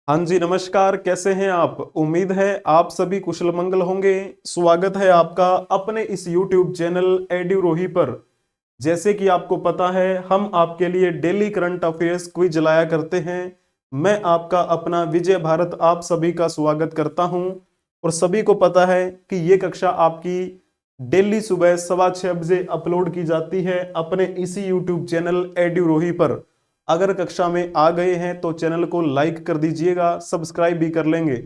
हाँ जी, नमस्कार। कैसे हैं आप? उम्मीद है आप सभी कुशल मंगल होंगे। स्वागत है आपका अपने इस YouTube चैनल एड्यूरोही पर। जैसे कि आपको पता है, हम आपके लिए डेली करंट अफेयर्स क्विज लाया करते हैं। मैं आपका अपना विजय भारत आप सभी का स्वागत करता हूं। और सभी को पता है कि ये कक्षा आपकी डेली सुबह 6:15 बजे अपलोड की जाती है अपने इसी YouTube चैनल एड्यूरोही पर। अगर कक्षा में आ गए हैं तो चैनल को लाइक कर दीजिएगा, सब्सक्राइब भी कर लेंगे।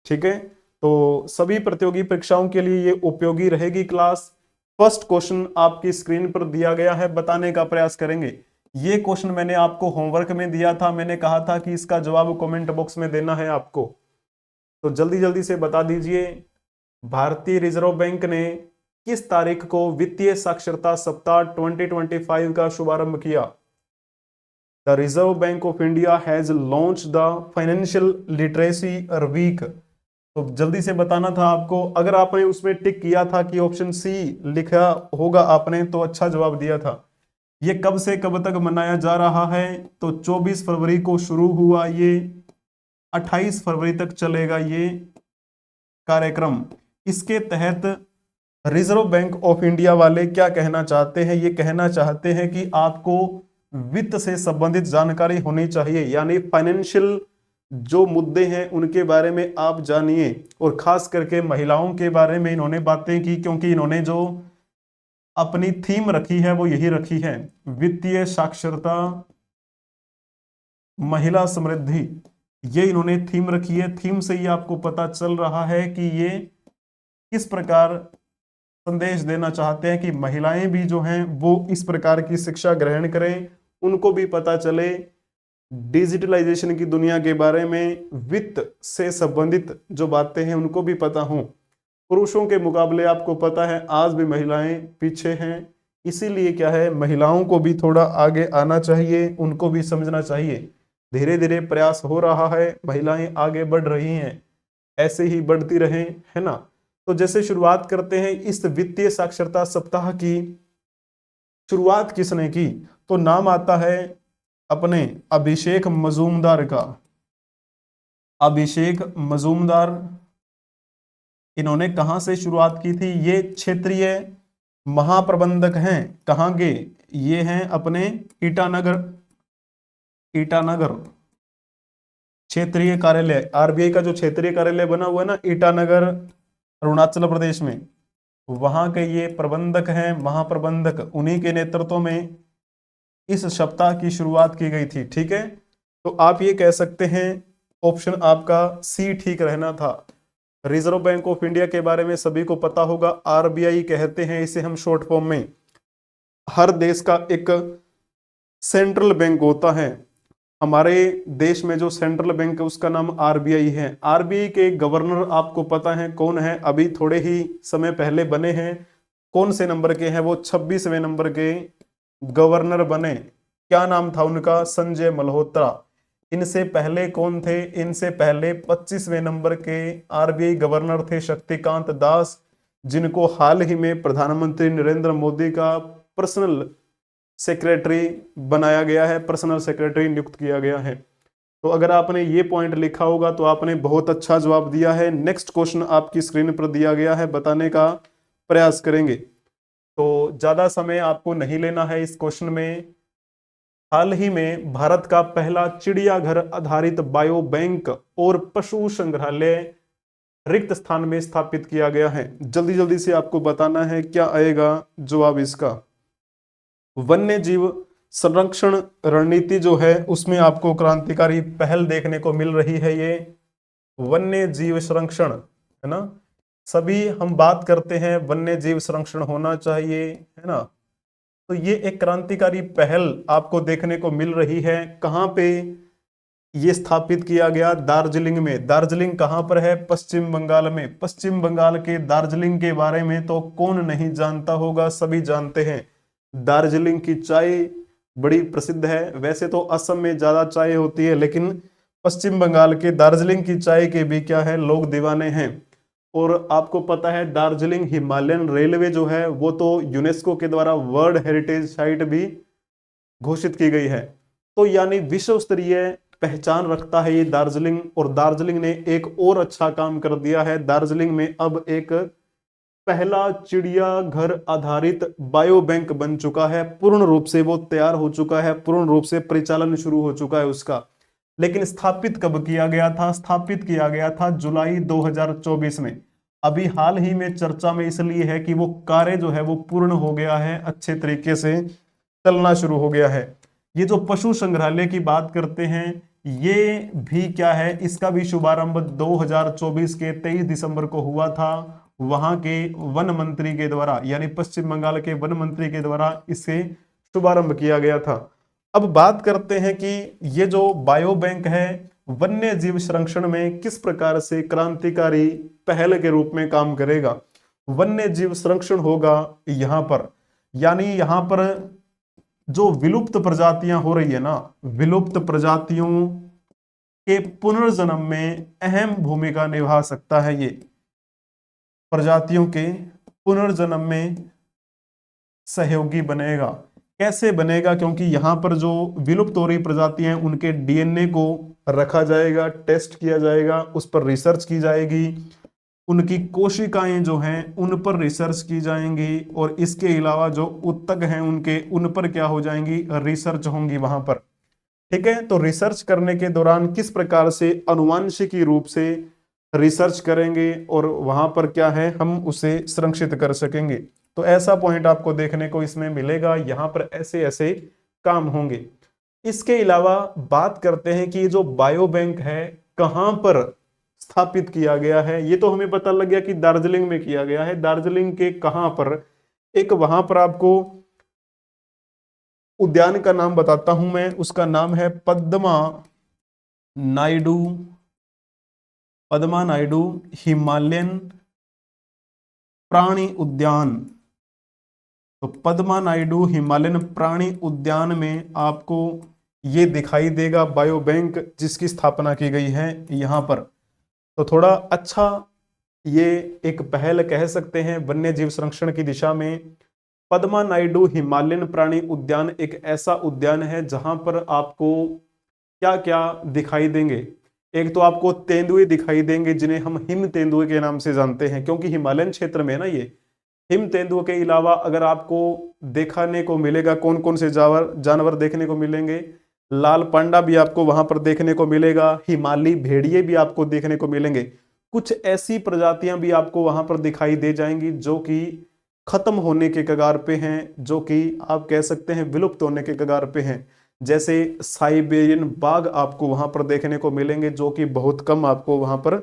ठीक है, तो सभी प्रतियोगी परीक्षाओं के लिए ये उपयोगी रहेगी क्लास। फर्स्ट क्वेश्चन आपकी स्क्रीन पर दिया गया है, बताने का प्रयास करेंगे। ये क्वेश्चन मैंने आपको होमवर्क में दिया था, मैंने कहा था कि इसका जवाब कमेंट बॉक्स में देना है आपको। तो जल्दी जल्दी से बता दीजिए, भारतीय रिजर्व बैंक ने किस तारीख को वित्तीय साक्षरता सप्ताह 2025 का शुभारंभ किया? The Reserve Bank of India has launched the Financial Literacy Week। तो जल्दी से बताना था आपको। अगर आपने उसमें टिक किया था कि ऑप्शन सी लिखा होगा आपने, तो अच्छा जवाब दिया था। ये कब से कब तक मनाया जा रहा है? तो 24 फरवरी को शुरू हुआ, ये 28 फरवरी तक चलेगा ये कार्यक्रम। इसके तहत रिजर्व बैंक ऑफ इंडिया वाले क्या कहना चाहते हैं? ये कहना चाहते हैं कि आपको वित्त से संबंधित जानकारी होनी चाहिए, यानी फाइनेंशियल जो मुद्दे हैं उनके बारे में आप जानिए। और खास करके महिलाओं के बारे में इन्होंने बातें की, क्योंकि इन्होंने जो अपनी थीम रखी है वो यही रखी है, वित्तीय साक्षरता महिला समृद्धि। ये इन्होंने थीम रखी है। थीम से ही आपको पता चल रहा है कि ये किस प्रकार संदेश देना चाहते हैं कि महिलाएं भी जो हैं वो इस प्रकार की शिक्षा ग्रहण करें, उनको भी पता चले डिजिटलाइजेशन की दुनिया के बारे में, वित्त से संबंधित जो बातें हैं उनको भी पता हो। पुरुषों के मुकाबले आपको पता है आज भी महिलाएं पीछे हैं, इसीलिए क्या है, महिलाओं को भी थोड़ा आगे आना चाहिए, उनको भी समझना चाहिए। धीरे धीरे प्रयास हो रहा है, महिलाएं आगे बढ़ रही हैं, ऐसे ही बढ़ती रहें, है ना। तो जैसे शुरुआत करते हैं इस वित्तीय साक्षरता सप्ताह की। शुरुआत किसने की? तो नाम आता है अपने अभिषेक मजूमदार का। अभिषेक मजूमदार, इन्होंने कहां से शुरुआत की थी? ये क्षेत्रीय महाप्रबंधक हैं। कहां के? ये हैं अपने ईटानगर। ईटानगर क्षेत्रीय कार्यालय, आरबीआई का जो क्षेत्रीय कार्यालय बना हुआ है ना, ईटानगर अरुणाचल प्रदेश में, वहां के ये प्रबंधक हैं, महाप्रबंधक। उन्हीं के नेतृत्व में इस सप्ताह की शुरुआत की गई थी। ठीक है, तो आप ये कह सकते हैं ऑप्शन आपका सी ठीक रहना था। रिजर्व बैंक ऑफ इंडिया के बारे में सभी को पता होगा, आरबीआई कहते हैं इसे हम शॉर्ट फॉर्म में। हर देश का एक सेंट्रल बैंक होता है। हमारे देश में जो सेंट्रल बैंक है उसका नाम आरबीआई है। आरबीआई के गवर्नर आपको पता है कौन है? अभी थोड़े ही समय पहले बने हैं। कौन से नंबर के हैं वो? 26वें नंबर के गवर्नर बने। क्या नाम था उनका? संजय मल्होत्रा। इनसे पहले कौन थे? इनसे पहले 25वें नंबर के आरबीआई गवर्नर थे शक्तिकांत दास, जिनको हाल ही में प्रधानमंत्री नरेंद्र मोदी का पर्सनल सेक्रेटरी बनाया गया है, पर्सनल सेक्रेटरी नियुक्त किया गया है। तो अगर आपने ये पॉइंट लिखा होगा तो आपने बहुत अच्छा जवाब दिया है। नेक्स्ट क्वेश्चन आपकी स्क्रीन पर दिया गया है, बताने का प्रयास करेंगे। तो ज्यादा समय आपको नहीं लेना है इस क्वेश्चन में। हाल ही में भारत का पहला चिड़ियाघर आधारित बायो बैंक और पशु संग्रहालय रिक्त स्थान में स्थापित किया गया है। जल्दी जल्दी से आपको बताना है क्या आएगा जवाब इसका। वन्य जीव संरक्षण रणनीति जो है उसमें आपको क्रांतिकारी पहल देखने को मिल रही है। ये वन्य जीव संरक्षण है ना, सभी हम बात करते हैं वन्य जीव संरक्षण होना चाहिए, है ना। तो ये एक क्रांतिकारी पहल आपको देखने को मिल रही है। कहां पे ये स्थापित किया गया? दार्जिलिंग में। दार्जिलिंग कहां पर है? पश्चिम बंगाल में। पश्चिम बंगाल के दार्जिलिंग के बारे में तो कौन नहीं जानता होगा, सभी जानते हैं। दार्जिलिंग की चाय बड़ी प्रसिद्ध है। वैसे तो असम में ज्यादा चाय होती है, लेकिन पश्चिम बंगाल के दार्जिलिंग की चाय के भी क्या है, लोग दीवाने हैं। और आपको पता है दार्जिलिंग हिमालयन रेलवे जो है वो तो यूनेस्को के द्वारा वर्ल्ड हेरिटेज साइट भी घोषित की गई है। तो यानी विश्व स्तरीय पहचान रखता है ये दार्जिलिंग। और दार्जिलिंग ने एक और अच्छा काम कर दिया है, दार्जिलिंग में अब एक पहला चिड़ियाघर आधारित बायो बैंक बन चुका है, पूर्ण रूप से वो तैयार हो चुका है, पूर्ण रूप से परिचालन शुरू हो चुका है उसका। लेकिन स्थापित कब किया गया था? स्थापित किया गया था जुलाई 2024 में। अभी हाल ही में चर्चा में इसलिए है कि वो कार्य जो है वो पूर्ण हो गया है, अच्छे तरीके से चलना शुरू हो गया है। ये जो पशु संग्रहालय की बात करते हैं, ये भी क्या है, इसका भी शुभारंभ 2024 के 23 दिसंबर को हुआ था, वहां के वन मंत्री के द्वारा, यानी पश्चिम बंगाल के वन मंत्री के द्वारा इससे शुभारंभ किया गया था। अब बात करते हैं कि ये जो बायो बैंक है वन्य जीव संरक्षण में किस प्रकार से क्रांतिकारी पहल के रूप में काम करेगा। वन्य जीव संरक्षण होगा यहां पर, यानी यहां पर जो विलुप्त प्रजातियां हो रही है ना, विलुप्त प्रजातियों के पुनर्जन्म में अहम भूमिका निभा सकता है। ये प्रजातियों के पुनर्जन्म में सहयोगी बनेगा। कैसे बनेगा? क्योंकि यहां पर जो विलुप्त हो रही प्रजातियां हैं उनके डीएनए को रखा जाएगा, टेस्ट किया जाएगा, उस पर रिसर्च की जाएगी, उनकी कोशिकाएं जो हैं उन पर रिसर्च की जाएंगी, और इसके अलावा जो ऊतक हैं उनके, उन पर क्या हो जाएंगी, रिसर्च होंगी वहां पर। ठीक है, तो रिसर्च करने के दौरान किस प्रकार से अनुवांशिकी रूप से रिसर्च करेंगे और वहां पर क्या है हम उसे संरक्षित कर सकेंगे। तो ऐसा पॉइंट आपको देखने को इसमें मिलेगा, यहां पर ऐसे ऐसे काम होंगे। इसके अलावा बात करते हैं कि जो बायो बैंक है कहां पर स्थापित किया गया है। ये तो हमें पता लग गया कि दार्जिलिंग में किया गया है। दार्जिलिंग के कहां पर? एक वहां पर आपको उद्यान का नाम बताता हूं मैं, उसका नाम है पद्मा नायडू हिमालयन प्राणी उद्यान। तो पद्मा नायडू हिमालयन प्राणी उद्यान में आपको ये दिखाई देगा बायो बैंक जिसकी स्थापना की गई है यहां पर। तो थोड़ा अच्छा ये एक पहल कह सकते हैं वन्य जीव संरक्षण की दिशा में। पद्मा नायडू हिमालयन प्राणी उद्यान एक ऐसा उद्यान है जहां पर आपको क्या क्या दिखाई देंगे। एक तो आपको तेंदुए दिखाई देंगे जिन्हें हम हिम तेंदुए के नाम से जानते हैं, क्योंकि हिमालयन क्षेत्र में ना ये हिम तेंदुए के अलावा अगर आपको देखने को मिलेगा कौन कौन से जानवर देखने को मिलेंगे, लाल पांडा भी आपको वहां पर देखने को मिलेगा, हिमालयी भेड़िए भी आपको देखने को मिलेंगे। कुछ ऐसी प्रजातियां भी आपको वहां पर दिखाई दे जाएंगी जो कि खत्म होने के कगार पे हैं, जो कि आप कह सकते हैं विलुप्त होने के कगार पे हैं। जैसे साइबेरियन बाघ आपको वहां पर देखने को मिलेंगे, जो कि बहुत कम आपको वहां पर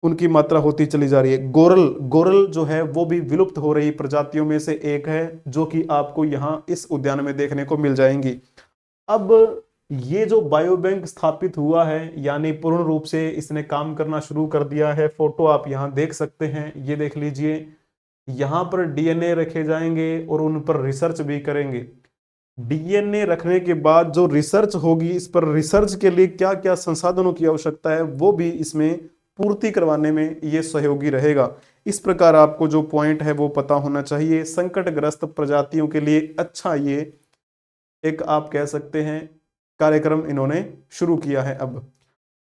उनकी मात्रा होती चली जा रही है। गोरल जो है वो भी विलुप्त हो रही प्रजातियों में से एक है, जो कि आपको यहाँ इस उद्यान में देखने को मिल जाएंगी। अब ये जो बायो बैंक स्थापित हुआ है, यानी पूर्ण रूप से इसने काम करना शुरू कर दिया है। फोटो आप यहाँ देख सकते हैं, ये देख लीजिए। यहाँ पर डीएनए रखे जाएंगे और उन पर रिसर्च भी करेंगे। डीएनए रखने के बाद जो रिसर्च होगी, इस पर रिसर्च के लिए क्या क्या संसाधनों की आवश्यकता है वो भी इसमें पूर्ति करवाने में ये सहयोगी रहेगा। इस प्रकार आपको जो पॉइंट है वो पता होना चाहिए। संकटग्रस्त प्रजातियों के लिए अच्छा ये एक आप कह सकते हैं कार्यक्रम इन्होंने शुरू किया है।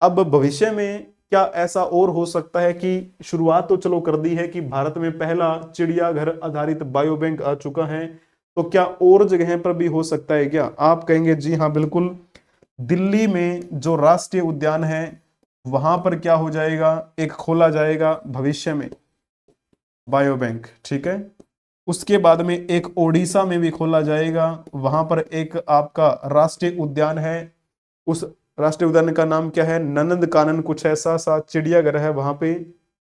अब भविष्य में क्या ऐसा और हो सकता है कि शुरुआत तो चलो कर दी है कि भारत में पहला चिड़ियाघर आधारित बायो बैंक आ चुका है, तो क्या और जगह पर भी हो सकता है क्या? आप कहेंगे जी हाँ बिल्कुल। दिल्ली में जो राष्ट्रीय उद्यान है वहां पर क्या हो जाएगा, एक खोला जाएगा भविष्य में बायो बैंक। ठीक है, उसके बाद में एक ओडिशा में भी खोला जाएगा, वहां पर एक आपका राष्ट्रीय उद्यान है। उस राष्ट्रीय उद्यान का नाम क्या है, नंद कानन कुछ ऐसा सा चिड़ियाघर है, वहां पे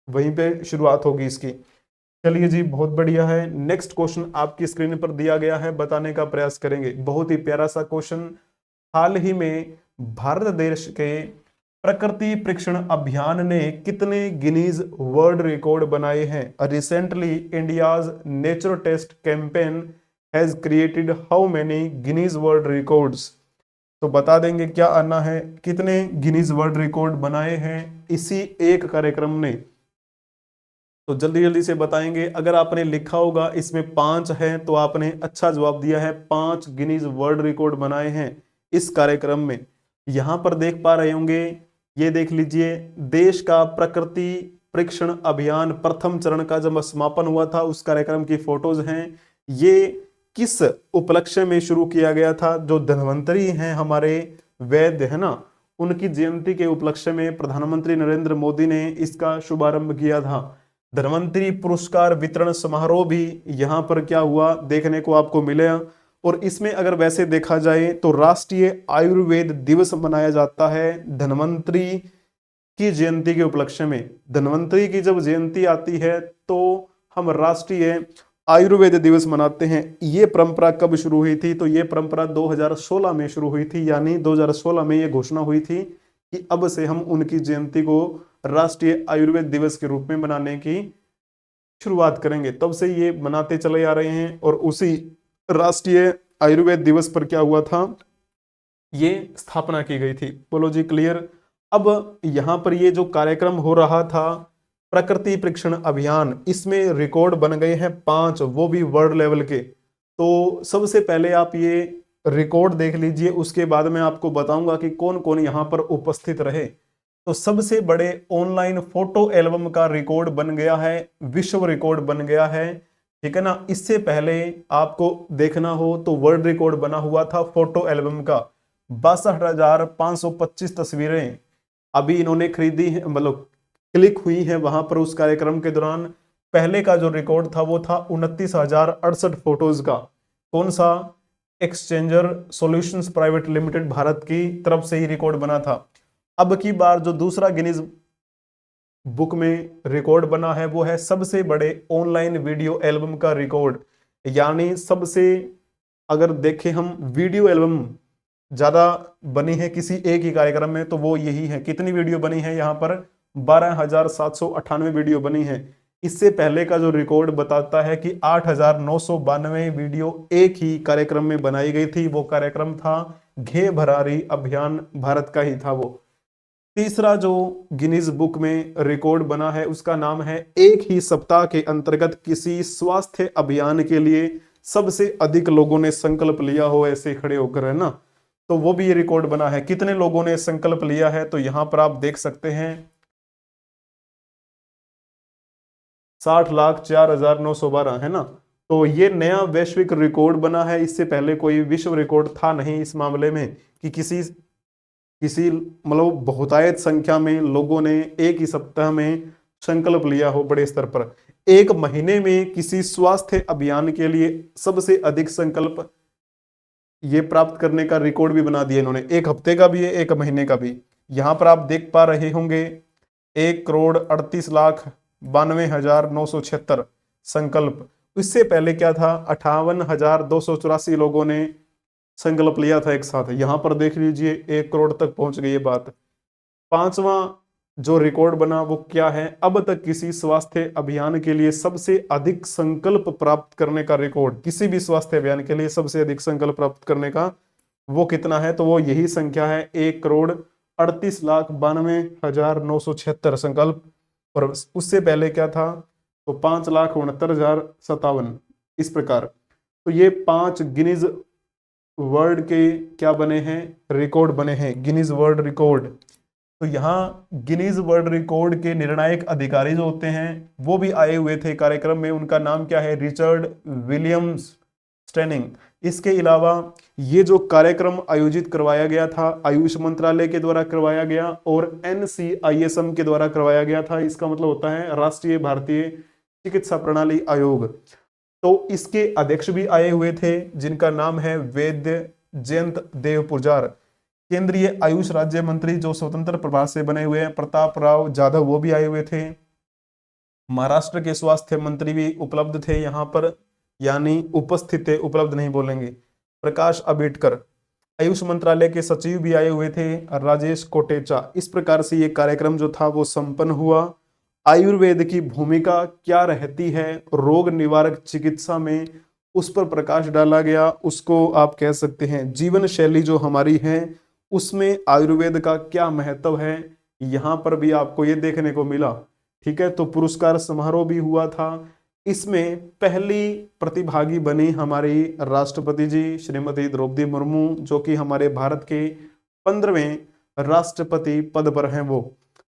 वहीं पे शुरुआत होगी इसकी। चलिए जी, बहुत बढ़िया है। नेक्स्ट क्वेश्चन आपकी स्क्रीन पर दिया गया है, बताने का प्रयास करेंगे। बहुत ही प्यारा सा क्वेश्चन। हाल ही में भारत देश के प्रकृति परीक्षण अभियान ने कितने गिनीज वर्ल्ड रिकॉर्ड बनाए हैं? Recently India's nature test campaign has created how many Guinness world records? तो बता देंगे क्या आना है, कितने गिनीज वर्ल्ड रिकॉर्ड बनाए हैं इसी एक कार्यक्रम ने। तो जल्दी जल्दी से बताएंगे। अगर आपने लिखा होगा इसमें 5 है तो आपने अच्छा जवाब दिया है। 5 गिनीज वर्ल्ड रिकॉर्ड बनाए हैं इस कार्यक्रम में। यहां पर देख पा रहे होंगे, ये देख लीजिए, देश का प्रकृति परीक्षण अभियान प्रथम चरण का जब समापन हुआ था उस कार्यक्रम की फोटोज हैं। ये किस उपलक्ष्य में शुरू किया गया था? जो धन्वंतरी हैं हमारे वैद्य है ना, उनकी जयंती के उपलक्ष्य में प्रधानमंत्री नरेंद्र मोदी ने इसका शुभारंभ किया था। धन्वंतरी पुरस्कार वितरण समारोह भी यहाँ पर क्या हुआ देखने को आपको मिला। और इसमें अगर वैसे देखा जाए तो राष्ट्रीय आयुर्वेद दिवस मनाया जाता है धन्वंतरी की जयंती के उपलक्ष्य में। धन्वंतरी की जब जयंती आती है तो हम राष्ट्रीय आयुर्वेद दिवस मनाते हैं। ये परंपरा कब शुरू हुई थी? तो ये परंपरा 2016 में शुरू हुई थी, यानी 2016 में ये घोषणा हुई थी कि अब से हम उनकी जयंती को राष्ट्रीय आयुर्वेद दिवस के रूप में मनाने की शुरुआत करेंगे। तब से ये मनाते चले आ रहे हैं और उसी राष्ट्रीय आयुर्वेद दिवस पर क्या हुआ था, ये स्थापना की गई थी। बोलो जी क्लियर। अब यहां पर ये जो कार्यक्रम हो रहा था प्रकृति परीक्षण अभियान, इसमें रिकॉर्ड बन गए हैं 5, वो भी वर्ल्ड लेवल के। तो सबसे पहले आप ये रिकॉर्ड देख लीजिए, उसके बाद में आपको बताऊंगा कि कौन कौन यहां पर उपस्थित रहे। तो सबसे बड़े ऑनलाइन फोटो एल्बम का रिकॉर्ड बन गया है, विश्व रिकॉर्ड बन गया है, ठीक है ना। इससे पहले आपको देखना हो तो वर्ल्ड रिकॉर्ड बना हुआ था फोटो एल्बम का, 62,525 तस्वीरें अभी इन्होंने खरीदी है, मतलब क्लिक हुई है वहां पर उस कार्यक्रम के दौरान। पहले का जो रिकॉर्ड था वो था 29,068 फोटोज का। कौन सा? Exchanger solutions private limited Bharat की तरफ से ही रिकॉर्ड बना था। अब की बार जो दूसरा गिनीज बुक में रिकॉर्ड बना है वो है सबसे बड़े ऑनलाइन वीडियो एल्बम का रिकॉर्ड, यानी सबसे अगर देखें हम वीडियो एल्बम ज्यादा बनी है किसी एक ही कार्यक्रम में तो वो यही है। कितनी वीडियो बनी है यहाँ पर? 12,798 वीडियो बनी है। इससे पहले का जो रिकॉर्ड बताता है कि 8,992 वीडियो एक ही कार्यक्रम में बनाई गई थी। वो कार्यक्रम था घे भरारी अभियान, भारत का ही था वो। तीसरा जो गिनीज बुक में रिकॉर्ड बना है उसका नाम है एक ही सप्ताह के अंतर्गत किसी स्वास्थ्य अभियान के लिए सबसे अधिक लोगों ने संकल्प लिया हो ऐसे खड़े होकर, है ना। तो वो भी ये रिकॉर्ड बना है। कितने लोगों ने संकल्प लिया है? तो यहां पर आप देख सकते हैं 60,04,912, है ना। तो ये नया वैश्विक रिकॉर्ड बना है। इससे पहले कोई विश्व रिकॉर्ड था नहीं इस मामले में कि किसी किसी मतलब बहुतायत संख्या में लोगों ने एक ही सप्ताह में संकल्प लिया हो बड़े स्तर पर। एक महीने में किसी स्वास्थ्य अभियान के लिए सबसे अधिक संकल्प ये प्राप्त करने का रिकॉर्ड भी बना दिया इन्होंने। एक हफ्ते का भी है, एक महीने का भी। यहां पर आप देख पा रहे होंगे 1,38,92,976 संकल्प। इससे पहले क्या था? 58,284 लोगों ने संकल्प लिया था एक साथ। यहां पर देख लीजिए 1 करोड़ तक पहुंच गई ये बात। पांचवा जो रिकॉर्ड बना वो क्या है? अब तक किसी स्वास्थ्य अभियान के लिए सबसे अधिक संकल्प प्राप्त करने का रिकॉर्ड, किसी भी स्वास्थ्य अभियान के लिए सबसे अधिक संकल्प प्राप्त करने का वो कितना है? तो वो यही संख्या है 1,38,92,976 संकल्प। और उससे पहले क्या था? तो 5,69,057 इस प्रकार। तो ये 5 गिनीज वर्ल्ड के क्या बने हैं? रिकॉर्ड बने हैं, गिनीज वर्ल्ड रिकॉर्ड। तो यहाँ गिनीज वर्ल्ड रिकॉर्ड के निर्णायक अधिकारी जो होते हैं वो भी आए हुए थे कार्यक्रम में। उनका नाम क्या है? Richard Williams staining. इसके अलावा ये जो कार्यक्रम आयोजित करवाया गया था आयुष मंत्रालय के द्वारा करवाया गया और NCISM के द्वारा करवाया गया था। इसका मतलब होता है राष्ट्रीय भारतीय चिकित्सा प्रणाली आयोग। तो इसके अध्यक्ष भी आए हुए थे जिनका नाम है वैद्य जयंत देव पुजार। केंद्रीय आयुष राज्य मंत्री जो स्वतंत्र प्रभार से बने हुए हैं प्रताप राव जाधव, वो भी आए हुए थे। महाराष्ट्र के स्वास्थ्य मंत्री भी उपलब्ध थे यहाँ पर, यानी उपस्थित थे, उपलब्ध नहीं बोलेंगे। प्रकाश अंबेडकर। आयुष मंत्रालय के सचिव भी आए हुए थे, राजेश कोटेचा। इस प्रकार से ये कार्यक्रम जो था वो संपन्न हुआ। आयुर्वेद की भूमिका क्या रहती है रोग निवारक चिकित्सा में, उस पर प्रकाश डाला गया। उसको आप कह सकते हैं जीवन शैली जो हमारी है उसमें आयुर्वेद का क्या महत्व है, यहां पर भी आपको ये देखने को मिला। ठीक है, तो पुरस्कार समारोह भी हुआ था। इसमें पहली प्रतिभागी बनी हमारी राष्ट्रपति जी श्रीमती द्रौपदी मुर्मू, जो कि हमारे भारत के 15वें राष्ट्रपति पद पर हैं वो।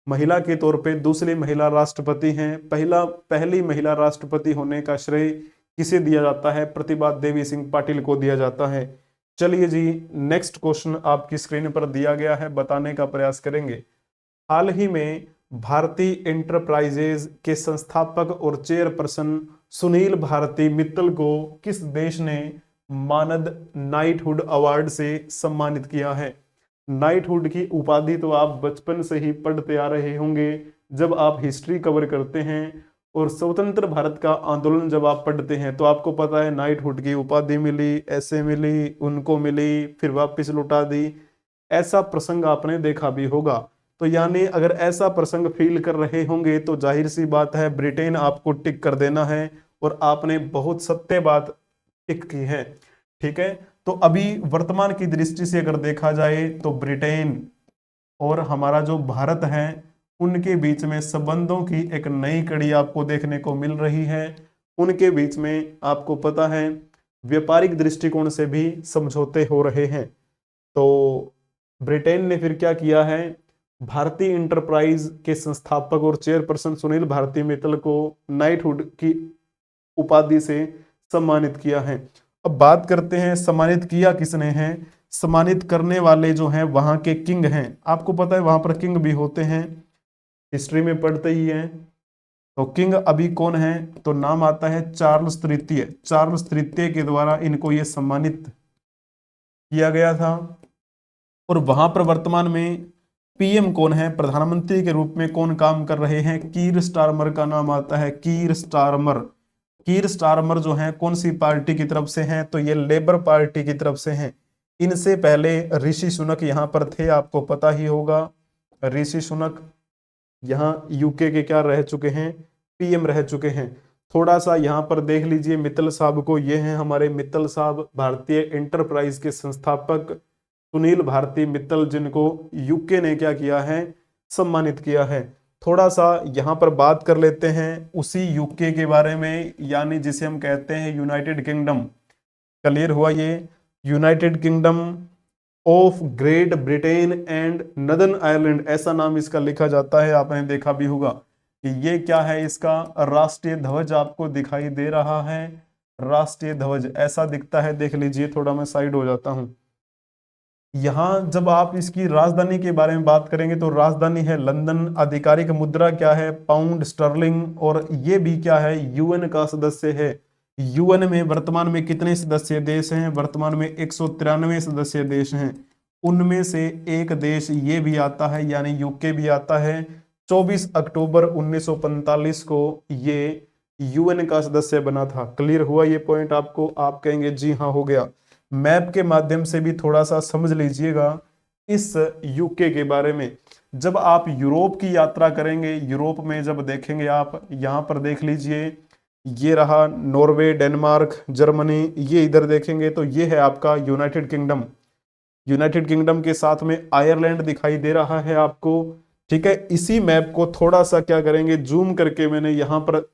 महिला के तौर पे दूसरी महिला राष्ट्रपति हैं। पहली महिला राष्ट्रपति होने का श्रेय किसे दिया जाता है? प्रतिभा देवी सिंह पाटिल को दिया जाता है। चलिए जी, नेक्स्ट क्वेश्चन आपकी स्क्रीन पर दिया गया है, बताने का प्रयास करेंगे। हाल ही में भारती एंटरप्राइजेज के संस्थापक और चेयरपर्सन सुनील भारती मित्तल को किस देश ने मानद नाइटहुड अवार्ड से सम्मानित किया है? नाइटहुड की उपाधि तो आप बचपन से ही पढ़ते आ रहे होंगे जब आप हिस्ट्री कवर करते हैं, और स्वतंत्र भारत का आंदोलन जब आप पढ़ते हैं तो आपको पता है नाइटहुड की उपाधि मिली, ऐसे मिली, उनको मिली, फिर वापस लौटा दी। ऐसा प्रसंग आपने देखा भी होगा। तो यानी अगर ऐसा प्रसंग फील कर रहे होंगे तो जाहिर सी बात है ब्रिटेन आपको टिक कर देना है, और आपने बहुत सत्य बात टिक की है। ठीक है, तो अभी वर्तमान की दृष्टि से अगर देखा जाए तो ब्रिटेन और हमारा जो भारत है उनके बीच में संबंधों की एक नई कड़ी आपको देखने को मिल रही है। उनके बीच में आपको पता है व्यापारिक दृष्टिकोण से भी समझौते हो रहे हैं। तो ब्रिटेन ने फिर क्या किया है, भारतीय इंटरप्राइज के संस्थापक और चेयरपर्सन सुनील भारती मित्तल को नाइटहुड की उपाधि से सम्मानित किया है। अब बात करते हैं सम्मानित किया किसने है। सम्मानित करने वाले जो हैं वहां के किंग हैं। आपको पता है वहां पर किंग भी होते हैं, हिस्ट्री में पढ़ते ही हैं। तो किंग अभी कौन है? तो नाम आता है चार्ल्स तृतीय। चार्ल्स तृतीय के द्वारा इनको ये सम्मानित किया गया था। और वहां पर वर्तमान में पीएम कौन है, प्रधानमंत्री के रूप में कौन काम कर रहे हैं? कीर स्टारमर का नाम आता है, कीर स्टारमर। कीर स्टारमर जो है कौन सी पार्टी की तरफ से हैं? तो ये लेबर पार्टी की तरफ से हैं। इनसे पहले ऋषि सुनक यहाँ पर थे, आपको पता ही होगा। ऋषि सुनक यहाँ यूके के क्या रह चुके हैं? पीएम रह चुके हैं। थोड़ा सा यहाँ पर देख लीजिए मित्तल साहब को, ये हैं हमारे मित्तल साहब, भारतीय एंटरप्राइज के संस्थापक सुनील भारती मित्तल, जिनको यूके ने क्या किया है? सम्मानित किया है। थोड़ा सा यहाँ पर बात कर लेते हैं उसी यूके के बारे में, यानी जिसे हम कहते हैं यूनाइटेड किंगडम। क्लियर हुआ ये? United kingdom of great Britain and northern Ireland, ऐसा नाम इसका लिखा जाता है। आपने देखा भी होगा कि ये क्या है, इसका राष्ट्रीय ध्वज आपको दिखाई दे रहा है। राष्ट्रीय ध्वज ऐसा दिखता है, देख लीजिए। थोड़ा मैं साइड हो जाता हूं। यहां जब आप इसकी राजधानी के बारे में बात करेंगे तो राजधानी है लंदन। आधिकारिक मुद्रा क्या है? Pound sterling. और ये भी क्या है? यूएन का सदस्य है। यूएन में वर्तमान में कितने सदस्य देश हैं? वर्तमान में 193 सदस्य देश हैं। उनमें से एक देश ये भी आता है, यानी यूके भी आता है। 24 अक्टूबर 1945 को ये यूएन का सदस्य बना था। क्लियर हुआ ये पॉइंट आपको? आप कहेंगे जी हाँ हो गया। मैप के माध्यम से भी थोड़ा सा समझ लीजिएगा इस यूके के बारे में। जब आप यूरोप की यात्रा करेंगे, यूरोप में जब देखेंगे आप, यहाँ पर देख लीजिए, ये रहा नॉर्वे, डेनमार्क, जर्मनी, ये इधर देखेंगे तो ये है आपका यूनाइटेड किंगडम। यूनाइटेड किंगडम के साथ में आयरलैंड दिखाई दे रहा है आपको। ठीक है, इसी मैप को थोड़ा सा क्या करेंगे, जूम करके मैंने यहाँ पर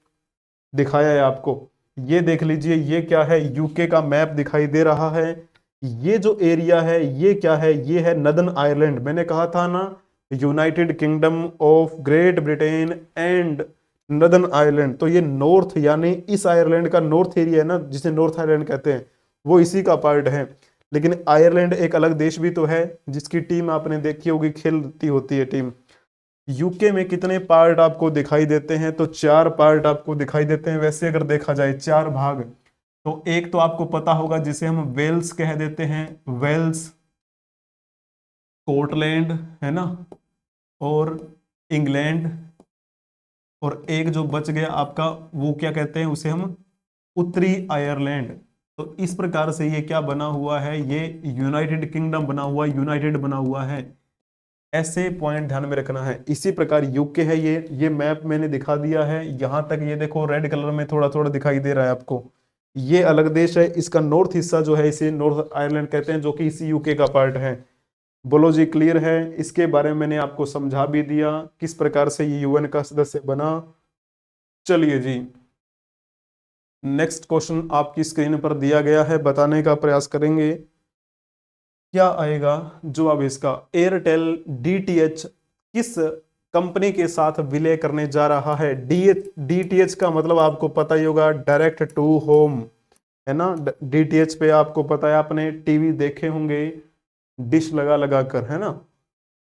दिखाया है आपको। ये देख लीजिए, ये क्या है? यूके का मैप दिखाई दे रहा है। ये जो एरिया है ये क्या है? ये है नदर्न आयरलैंड। मैंने कहा था ना, United kingdom of great Britain and northern Ireland. तो ये नॉर्थ, यानी इस आयरलैंड का नॉर्थ एरिया है ना, जिसे नॉर्थ आयरलैंड कहते हैं, वो इसी का पार्ट है। लेकिन आयरलैंड एक अलग देश भी तो है, जिसकी टीम आपने देखी होगी, खेलती होती है टीम। यूके में कितने पार्ट आपको दिखाई देते हैं? तो 4 पार्ट आपको दिखाई देते हैं। वैसे अगर देखा जाए 4 भाग, तो एक तो आपको पता होगा जिसे हम वेल्स कह देते हैं, वेल्स, स्कॉटलैंड, है ना, और इंग्लैंड। और एक जो बच गया आपका, वो क्या कहते हैं? उसे हम उत्तरी आयरलैंड। तो इस प्रकार से ये क्या बना हुआ है? ये यूनाइटेड किंगडम बना हुआ, यूनाइटेड बना हुआ है। ऐसे पॉइंट ध्यान में रखना है। इसी प्रकार यूके है, ये मैप मैंने दिखा दिया है। यहां तक ये देखो रेड कलर में थोड़ा थोड़ा दिखाई दे रहा है आपको, ये अलग देश है। इसका नॉर्थ हिस्सा जो है इसे नॉर्थ आयरलैंड कहते हैं, जो कि इसी यूके का पार्ट है। बोलो जी क्लियर है? इसके बारे में मैंने आपको समझा भी दिया किस प्रकार से ये यूएन का सदस्य बना। चलिए जी, नेक्स्ट क्वेश्चन आपकी स्क्रीन पर दिया गया है, बताने का प्रयास करेंगे। क्या आएगा जवाब इसका? एयरटेल डीटीएच किस कंपनी के साथ विलय करने जा रहा है? डीटीएच का मतलब आपको पता ही होगा, डायरेक्ट टू होम, है ना। डीटीएच पे आपको पता है, आपने टीवी देखे होंगे डिश लगा लगा कर, है ना।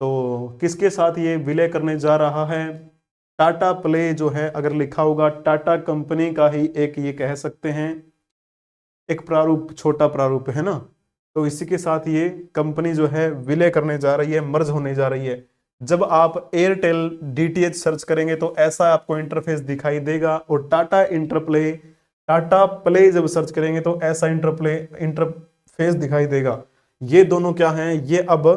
तो किसके साथ ये विलय करने जा रहा है? टाटा प्ले जो है, अगर लिखा होगा टाटा कंपनी का ही एक, ये कह सकते हैं एक प्रारूप, छोटा प्रारूप, है ना। तो इसी के साथ ये कंपनी जो है विलय करने जा रही है, मर्ज होने जा रही है। जब आप एयरटेल डीटीएच सर्च करेंगे तो ऐसा आपको इंटरफेस दिखाई देगा, और टाटा प्ले जब सर्च करेंगे तो ऐसा इंटरफेस दिखाई देगा। ये दोनों क्या हैं? ये अब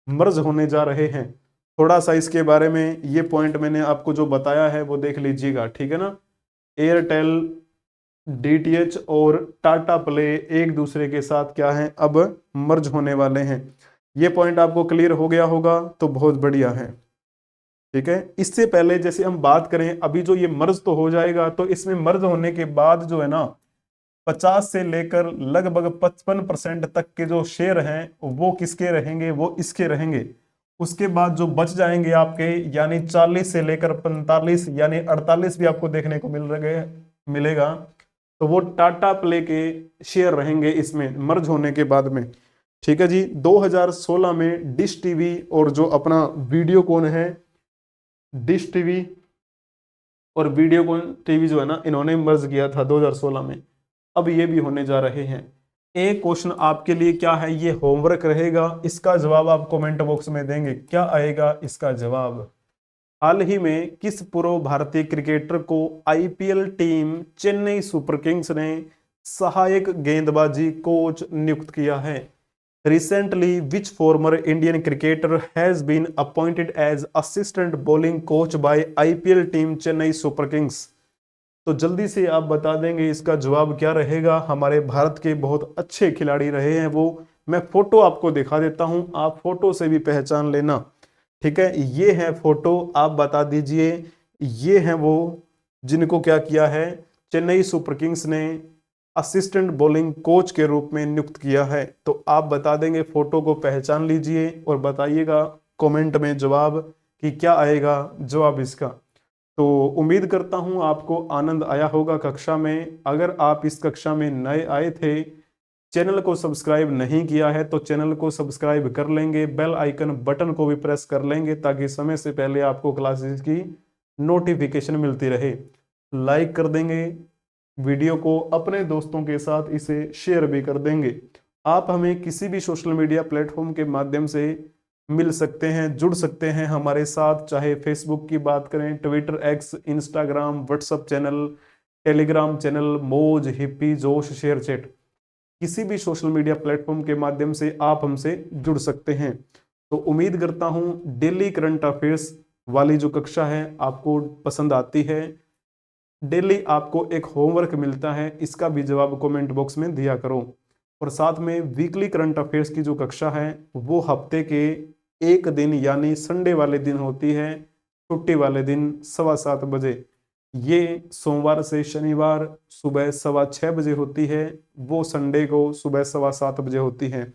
मर्ज होने जा रहे हैं। थोड़ा सा इसके बारे में, ये पॉइंट मैंने आपको जो बताया है वो देख लीजिएगा, ठीक है ना। एयरटेल डीटीएच और टाटा प्ले एक दूसरे के साथ क्या है, अब मर्ज होने वाले हैं। ये पॉइंट आपको क्लियर हो गया होगा तो बहुत बढ़िया है, ठीक है। इससे पहले जैसे हम बात करें, अभी जो ये मर्ज तो हो जाएगा, तो इसमें मर्ज होने के बाद जो है ना, 50 से लेकर लगभग 55% तक के जो शेयर हैं वो किसके रहेंगे? वो इसके रहेंगे। उसके बाद जो बच जाएंगे आपके, यानी 40 से लेकर 45 यानी 48 भी आपको देखने को मिलेगा, तो वो टाटा प्ले के शेयर रहेंगे इसमें मर्ज होने के बाद में, ठीक है जी। 2016 में डिश टीवी और जो अपना वीडियोकॉन है, डिश टीवी और वीडियोकॉन टीवी जो है ना, इन्होंने मर्ज किया था 2016 में। अब ये भी होने जा रहे हैं। एक क्वेश्चन आपके लिए क्या है, ये होमवर्क रहेगा, इसका जवाब आप कमेंट बॉक्स में देंगे। क्या आएगा इसका जवाब? हाल ही में किस पूर्व भारतीय क्रिकेटर को IPL team Chennai Super Kings ने सहायक गेंदबाजी कोच नियुक्त किया है? Recently which former Indian cricketer has been appointed as assistant bowling coach by IPL team Chennai Super Kings? तो जल्दी से आप बता देंगे इसका जवाब क्या रहेगा। हमारे भारत के बहुत अच्छे खिलाड़ी रहे हैं वो, मैं फोटो आपको दिखा देता हूं, आप फोटो से भी पहचान लेना, ठीक है। ये है फोटो, आप बता दीजिए। ये है वो जिनको क्या किया है, चेन्नई सुपर किंग्स ने असिस्टेंट बॉलिंग कोच के रूप में नियुक्त किया है। तो आप बता देंगे, फोटो को पहचान लीजिए और बताइएगा कमेंट में जवाब कि क्या आएगा जवाब इसका। तो उम्मीद करता हूं आपको आनंद आया होगा कक्षा में। अगर आप इस कक्षा में नए आए थे, चैनल को सब्सक्राइब नहीं किया है तो चैनल को सब्सक्राइब कर लेंगे, बेल आइकन बटन को भी प्रेस कर लेंगे ताकि समय से पहले आपको क्लासेस की नोटिफिकेशन मिलती रहे। लाइक कर देंगे वीडियो को, अपने दोस्तों के साथ इसे शेयर भी कर देंगे। आप हमें किसी भी सोशल मीडिया प्लेटफॉर्म के माध्यम से मिल सकते हैं, जुड़ सकते हैं हमारे साथ, चाहे फेसबुक की बात करें, Twitter, x, Instagram, WhatsApp channel, Telegram channel, मौज, हिप्पी, जोश, शेयर चैट, किसी भी सोशल मीडिया प्लेटफॉर्म के माध्यम से आप हमसे जुड़ सकते हैं। तो उम्मीद करता हूं डेली करंट अफेयर्स वाली जो कक्षा है आपको पसंद आती है। डेली आपको एक होमवर्क मिलता है, इसका भी जवाब कमेंट बॉक्स में दिया करो। और साथ में वीकली करंट अफेयर्स की जो कक्षा है वो हफ्ते के एक दिन यानी संडे वाले दिन होती है, छुट्टी वाले दिन 7:15 बजे। ये सोमवार से शनिवार सुबह 6:15 बजे होती है, वो संडे को सुबह 7:15 बजे होती है।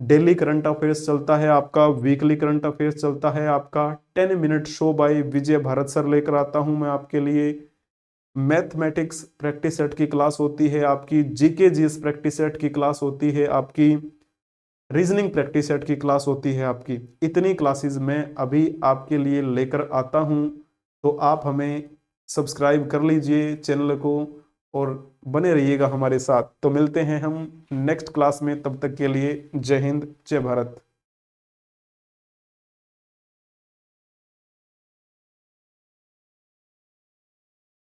डेली करंट अफेयर्स चलता है आपका, वीकली करंट अफेयर्स चलता है आपका। 10 minute show by Vijay Bharat sir लेकर आता हूं मैं आपके लिए। मैथमेटिक्स प्रैक्टिस सेट की क्लास होती है आपकी, जीके जीएस प्रैक्टिस सेट की क्लास होती है आपकी, रीजनिंग प्रैक्टिस सेट की क्लास होती है आपकी। इतनी क्लासेस मैं अभी आपके लिए लेकर आता हूं, तो आप हमें सब्सक्राइब कर लीजिए चैनल को और बने रहिएगा हमारे साथ। तो मिलते हैं हम नेक्स्ट क्लास में, तब तक के लिए जय हिंद, जय भारत।